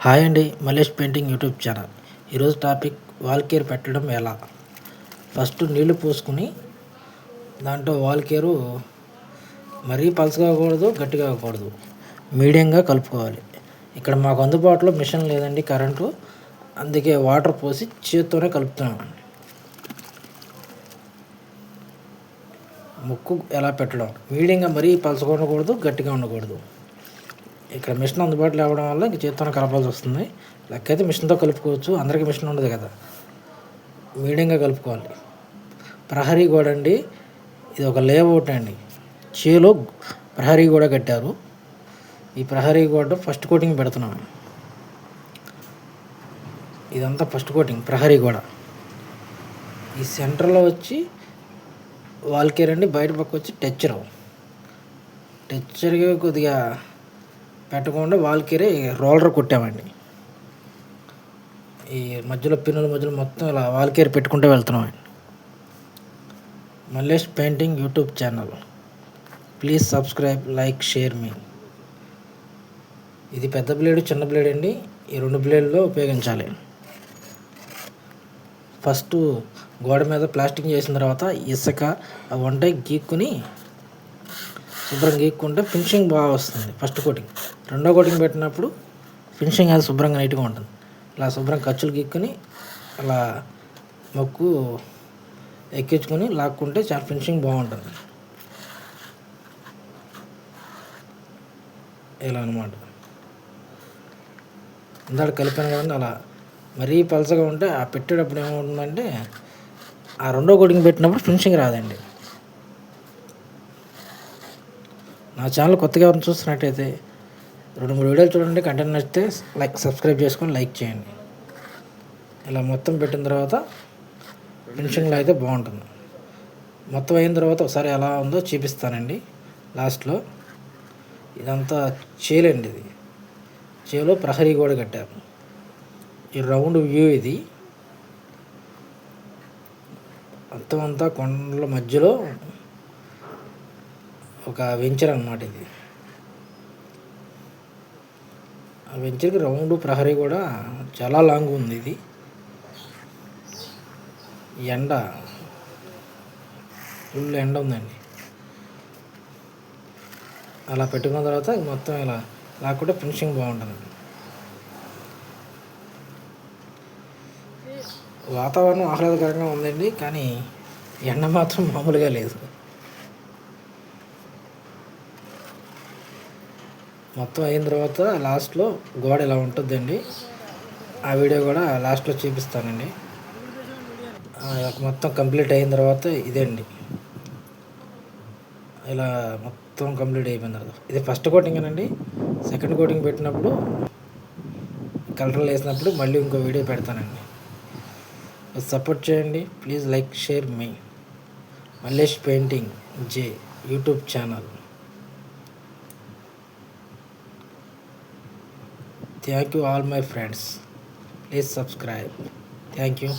Hi అండి, Malesh painting YouTube channel. ఈరోజు topic wall care పెట్టడం ఎలా. ఫస్ట్ నీళ్లు పోసుకుని దాంట్లో వాల్ కేరు మరీ పలచగా అవ్వకూడదు, గట్టిగా అవ్వకూడదు, మీడియంగా కలుపుకోవాలి. ఇక్కడ మాకు అందుబాటులో మిషన్ లేదండి, కరెంటు, అందుకే వాటర్ పోసి చేత్తోనే కలుపుతున్నామండి. ముక్కు ఎలా పెట్టడం, మీడియంగా మరీ పలచగా ఉండకూడదు, గట్టిగా ఉండకూడదు. ఇక్కడ మిషన్ అందుబాటులో అవ్వడం వల్ల ఇంక చేతితో కలపాల్సి వస్తుంది. లెక్కైతే మిషన్తో కలుపుకోవచ్చు, అందరికీ మిషన్ ఉండదు కదా, మీడియంగా కలుపుకోవాలి. ప్రహరీ గోడ అండి, ఇది ఒక లేఅవుట్ అండి. చేలో ప్రహరీ గోడ కట్టారు. ఈ ప్రహరీ గోడ ఫస్ట్ కోటింగ్ పెడుతున్నాం. ఇదంతా ఫస్ట్ కోటింగ్ ప్రహరీ గోడ. ఈ సెంటర్లో వచ్చి వాల్ కేర్ అండి, బయట పక్క వచ్చి టెక్చర్గా కొద్దిగా పెట్టకుండా వాల్ కేరే రోలర్ కొట్టామండి. ఈ మధ్యలో పిన్నుల మధ్యలో మొత్తం ఇలా వాల్ కేర్ పెట్టుకుంటూ వెళ్తున్నామండి. Mallesh painting YouTube channel. Please subscribe, like, share మీ. ఇది పెద్ద బ్లేడ్, చిన్న బ్లేడ్ అండి. ఈ రెండు బ్లేడ్లో ఉపయోగించాలి. ఫస్ట్ గోడ మీద ప్లాస్టింగ్ చేసిన తర్వాత ఇసుక అవి ఉంటాయి, గీక్కుని శుభ్రం గీక్కుంటే ఫినిషింగ్ బాగా వస్తుంది. First coating. రెండో కోటింగ్ పెట్టినప్పుడు ఫినిషింగ్ అది శుభ్రంగా నీట్గా ఉంటుంది. ఇలా శుభ్రం ఖర్చులు గీక్కుని అలా మొక్కు ఎక్కించుకొని లాక్కుంటే చాలా ఫినిషింగ్ బాగుంటుంది. ఇలా అనమాట. ఇందాక కలిపాను కదండి, అలా మరీ పలసగా ఉంటే ఆ పెట్టేటప్పుడు ఏమవుతుందంటే ఆ రెండో కోటింగ్ పెట్టినప్పుడు ఫినిషింగ్ రాదండి. నా ఛానల్ కొత్తగా ఎవరిని చూస్తున్నట్టయితే 2-3 వీడియోలు చూడండి. కంటెంట్ నచ్చితే సబ్స్క్రైబ్ చేసుకొని లైక్ చేయండి. ఇలా మొత్తం పెట్టిన తర్వాత ఫినిషింగ్లో అయితే బాగుంటుంది. మొత్తం అయిన తర్వాత ఒకసారి ఎలా ఉందో చూపిస్తానండి లాస్ట్లో. ఇదంతా చేలండి, ఇది చేలో ప్రహరీ గోడ కట్టారు. ఈ రౌండ్ వ్యూ ఇది. మొత్తం అంతా కొండల మధ్యలో ఒక వెంచర్ అన్నమాట ఇది. ఆ వెంచర్కి రౌండ్ ప్రహరీ కూడా చాలా లాంగ్ ఉంది. ఇది ఎండ, ఫుల్ ఎండ ఉందండి. అలా పెట్టుకున్న తర్వాత మొత్తం ఇలా లాక్కుంటే ఫినిషింగ్ బాగుంటుంది. వాతావరణం ఆహ్లాదకరంగా ఉందండి, కానీ ఎండ మాత్రం మామూలుగా లేదు. మొత్తం అయిన తర్వాత లాస్ట్లో గోడ ఇలా ఉంటుందండి. ఆ వీడియో కూడా లాస్ట్లో చూపిస్తానండి. మొత్తం కంప్లీట్ అయిన తర్వాత ఇదండి, ఇలా మొత్తం కంప్లీట్ అయిపోయిన తర్వాత ఇది ఫస్ట్ కోటింగ్ అండి. సెకండ్ కోటింగ్ పెట్టినప్పుడు కలర్లు వేసినప్పుడు మళ్ళీ ఇంకో వీడియో పెడతానండి. సపోర్ట్ చేయండి. Please like, share me. Mallesh painting J YouTube channel. Thank you all my friends. Please subscribe. Thank you.